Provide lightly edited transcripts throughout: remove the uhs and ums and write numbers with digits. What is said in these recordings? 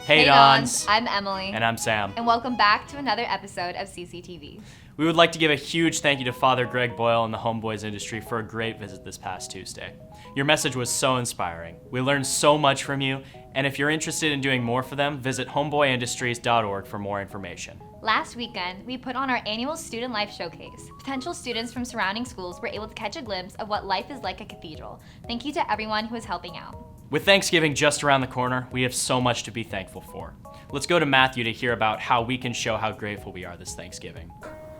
Hey Dons! I'm Emily. And I'm Sam. And welcome back to another episode of CCTV. We would like to give a huge thank you to Father Greg Boyle and the Homeboys Industry for a great visit this past Tuesday. Your message was so inspiring. We learned so much from you, and if you're interested in doing more for them, visit homeboyindustries.org for more information. Last weekend, we put on our annual Student Life Showcase. Potential students from surrounding schools were able to catch a glimpse of what life is like at Cathedral. Thank you to everyone who is helping out. With Thanksgiving just around the corner, we have so much to be thankful for. Let's go to Matthew to hear about how we can show how grateful we are this Thanksgiving.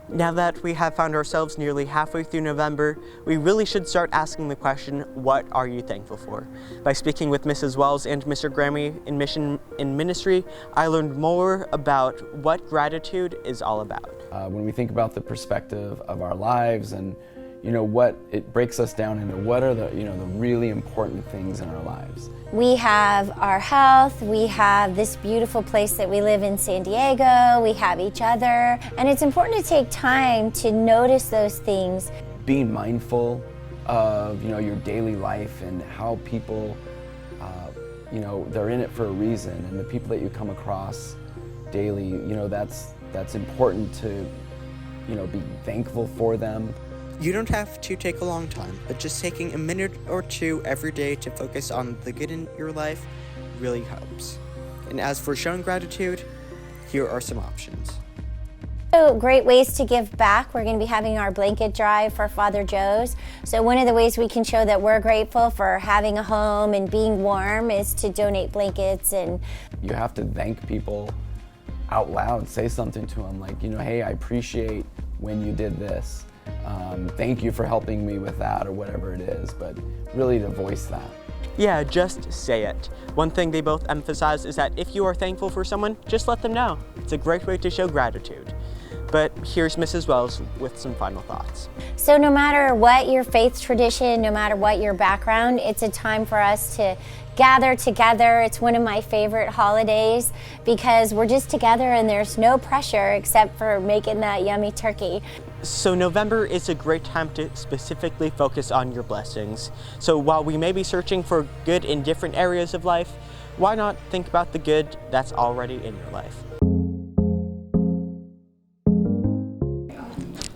Now that we have found ourselves nearly halfway through November, we really should start asking the question, what are you thankful for? By speaking with Mrs. Wells and Mr. Grammy in Mission in Ministry, I learned more about what gratitude is all about. When we think about the perspective of our lives and what it breaks us down into, what are the really important things in our lives. We have our health, we have this beautiful place that we live in San Diego, we have each other, and it's important to take time to notice those things. Being mindful of your daily life and how people, they're in it for a reason, and the people that you come across daily, that's important to be thankful for them. You don't have to take a long time, but just taking a minute or two every day to focus on the good in your life really helps. And as for showing gratitude, here are some options. So great ways to give back. We're going to be having our blanket drive for Father Joe's. So one of the ways we can show that we're grateful for having a home and being warm is to donate blankets. And you have to thank people out loud, say something to them like, hey, I appreciate when you did this. Thank you for helping me with that, or whatever it is, but really to voice that. Yeah, just say it. One thing they both emphasize is that if you are thankful for someone, just let them know. It's a great way to show gratitude. But here's Mrs. Wells with some final thoughts. So no matter what your faith tradition, no matter what your background, it's a time for us to gather together. It's one of my favorite holidays because we're just together and there's no pressure except for making that yummy turkey. So November is a great time to specifically focus on your blessings. So while we may be searching for good in different areas of life, why not think about the good that's already in your life?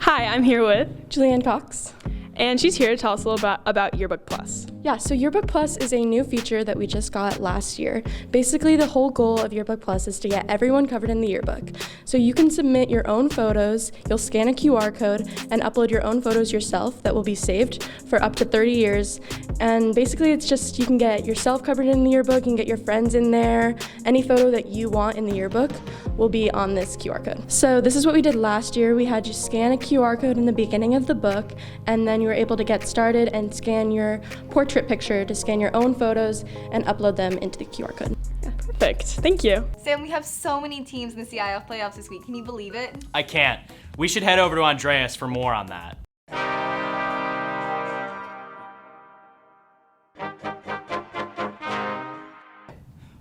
Hi, I'm here with Julianne Cox, and she's here to tell us a little about Yearbook Plus. Yeah, so Yearbook Plus is a new feature that we just got last year. Basically, the whole goal of Yearbook Plus is to get everyone covered in the yearbook. So you can submit your own photos, you'll scan a QR code, and upload your own photos yourself that will be saved for up to 30 years. And basically, it's just you can get yourself covered in the yearbook, you can get your friends in there. Any photo that you want in the yearbook will be on this QR code. So this is what we did last year. We had you scan a QR code in the beginning of the book, and then you were able to get started and scan your portrait picture to scan your own photos and upload them into the QR code. Yeah, perfect. Thank you. Sam, we have so many teams in the CIF playoffs this week. Can you believe it? I can't. We should head over to Andreas for more on that.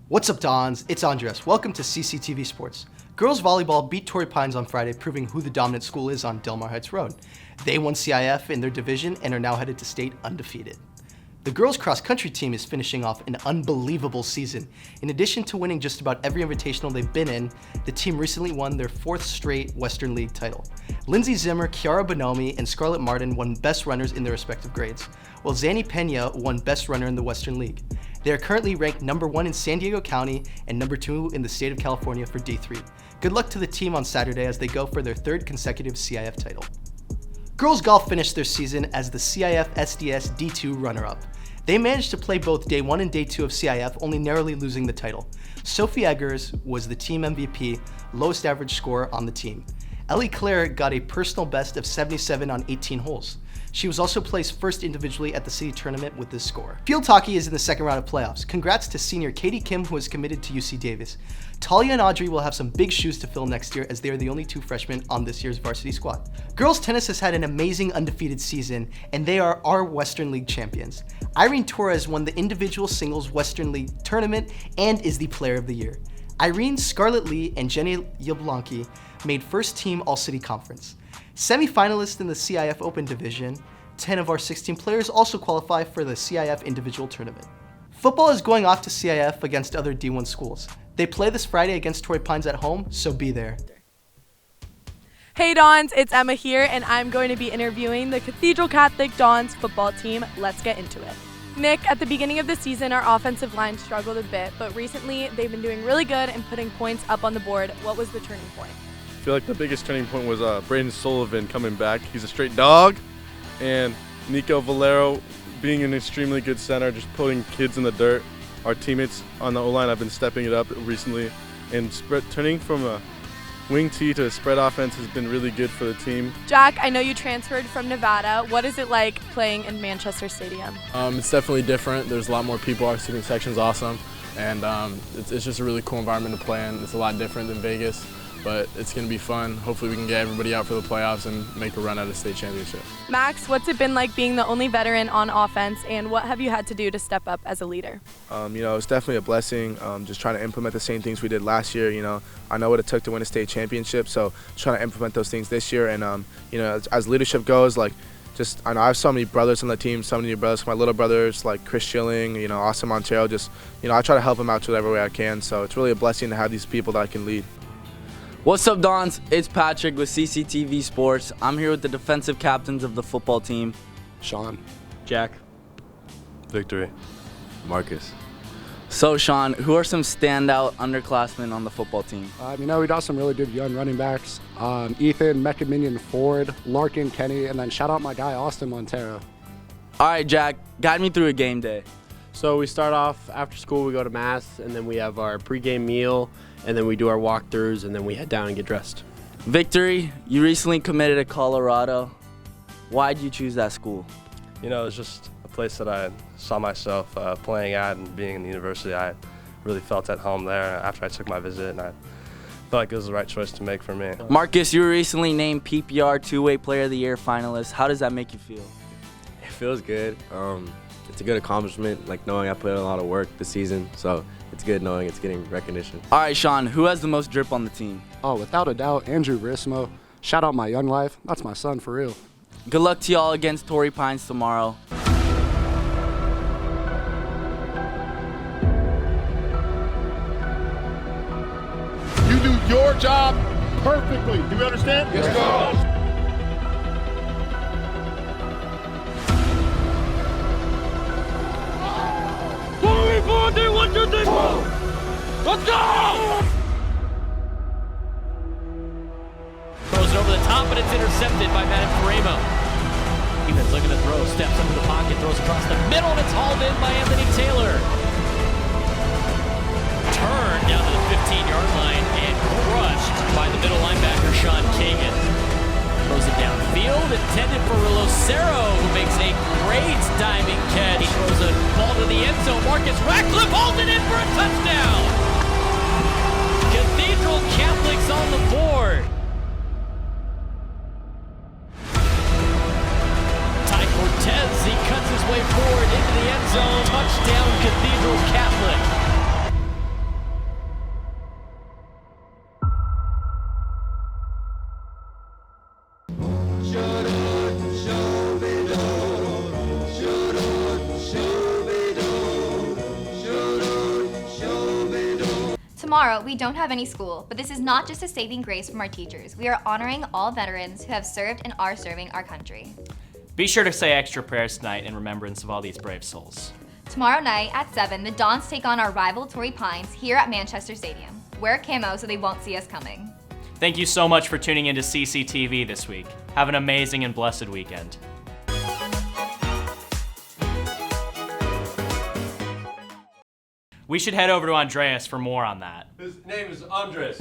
What's up, Dons? It's Andres. Welcome to CCTV Sports. Girls volleyball beat Torrey Pines on Friday, proving who the dominant school is on Del Mar Heights Road. They won CIF in their division and are now headed to state undefeated. The girls cross-country team is finishing off an unbelievable season. In addition to winning just about every invitational they've been in, the team recently won their 4th straight Western League title. Lindsay Zimmer, Kiara Bonomi, and Scarlett Martin won best runners in their respective grades, while Zanny Pena won best runner in the Western League. They are currently ranked number 1 in San Diego County and number 2 in the state of California for D3. Good luck to the team on Saturday as they go for their 3rd consecutive CIF title. Girls golf finished their season as the CIF SDS D2 runner-up. They managed to play both day 1 and day 2 of CIF, only narrowly losing the title. Sophie Eggers was the team MVP, lowest average score on the team. Ellie Claire got a personal best of 77 on 18 holes. She was also placed first individually at the city tournament with this score. Field hockey is in the second round of playoffs. Congrats to senior Katie Kim, who is committed to UC Davis. Talia and Audrey will have some big shoes to fill next year, as they are the only 2 freshmen on this year's varsity squad. Girls tennis has had an amazing undefeated season, and they are our Western League champions. Irene Torres won the individual singles Western League tournament and is the player of the year. Irene, Scarlett Lee, and Jenny Yablonki made first team All-City Conference. Semi-finalists in the CIF Open Division, 10 of our 16 players also qualify for the CIF Individual Tournament. Football is going off to CIF against other D1 schools. They play this Friday against Torrey Pines at home, so be there. Hey Dons, it's Emma here, and I'm going to be interviewing the Cathedral Catholic Dons football team. Let's get into it. Nick, at the beginning of the season, our offensive line struggled a bit, but recently they've been doing really good and putting points up on the board. What was the turning point? I feel like the biggest turning point was Braden Sullivan coming back. He's a straight dog, and Nico Valero being an extremely good center, just putting kids in the dirt. Our teammates on the O-line have been stepping it up recently, and turning from a wing T to a spread offense has been really good for the team. Jack, I know you transferred from Nevada. What is it like playing in Manchester Stadium? It's definitely different. There's a lot more people. Our student section's awesome, and it's just a really cool environment to play in. It's a lot different than Vegas, but it's going to be fun. Hopefully we can get everybody out for the playoffs and make a run at a state championship. Max, what's it been like being the only veteran on offense, and what have you had to do to step up as a leader? It's definitely a blessing, just trying to implement the same things we did last year. I know what it took to win a state championship, so trying to implement those things this year. And, as leadership goes, I know I have so many brothers on the team, so many brothers, my little brothers, like Chris Schilling, Austin Montero, I try to help them out whatever way I can. So it's really a blessing to have these people that I can lead. What's up, Dons? It's Patrick with CCTV Sports. I'm here with the defensive captains of the football team. Sean. Jack. Victory. Marcus. So, Sean, who are some standout underclassmen on the football team? We got some really good young running backs. Ethan, McMinion, Ford, Larkin, Kenny, and then shout out my guy, Austin Montero. All right, Jack, guide me through a game day. So we start off after school, we go to Mass, and then we have our pregame meal, and then we do our walkthroughs, and then we head down and get dressed. Victory, you recently committed to Colorado. Why did you choose that school? It's just a place that I saw myself playing at, and being in the university, I really felt at home there after I took my visit, and I felt like it was the right choice to make for me. Marcus, you were recently named PPR two-way player of the year finalist. How does that make you feel? It feels good. It's a good accomplishment, knowing I put in a lot of work this season, so it's good knowing it's getting recognition. All right, Sean, who has the most drip on the team? Oh, without a doubt, Andrew Rismo. Shout out my young life. That's my son for real. Good luck to y'all against Torrey Pines tomorrow. You do your job perfectly. Do we understand? Yes, sir. Let's go! Throws it over the top, but it's intercepted by Madden Ferremo. Evans looking to throw, steps into the pocket, throws across the middle, and it's hauled in by Anthony Taylor. Turned down to the 15-yard line and crushed by the middle linebacker, Sean Kagan. Throws it downfield, intended for Lucero, who makes a great diving catch. He throws a ball to the end zone. Marcus Ratcliffe holds it in for a touchdown. Cathedral Catholics on the board. Ty Cortez, he cuts his way forward into the end zone. Touchdown, Cathedral Catholic. Tomorrow, we don't have any school, but this is not just a saving grace from our teachers. We are honoring all veterans who have served and are serving our country. Be sure to say extra prayers tonight in remembrance of all these brave souls. Tomorrow night at 7, the Dons take on our rival Torrey Pines here at Manchester Stadium. Wear camo so they won't see us coming. Thank you so much for tuning into CCTV this week. Have an amazing and blessed weekend. We should head over to Andreas for more on that. His name is Andres.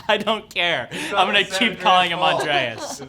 I don't care. I'm gonna keep calling him Andreas.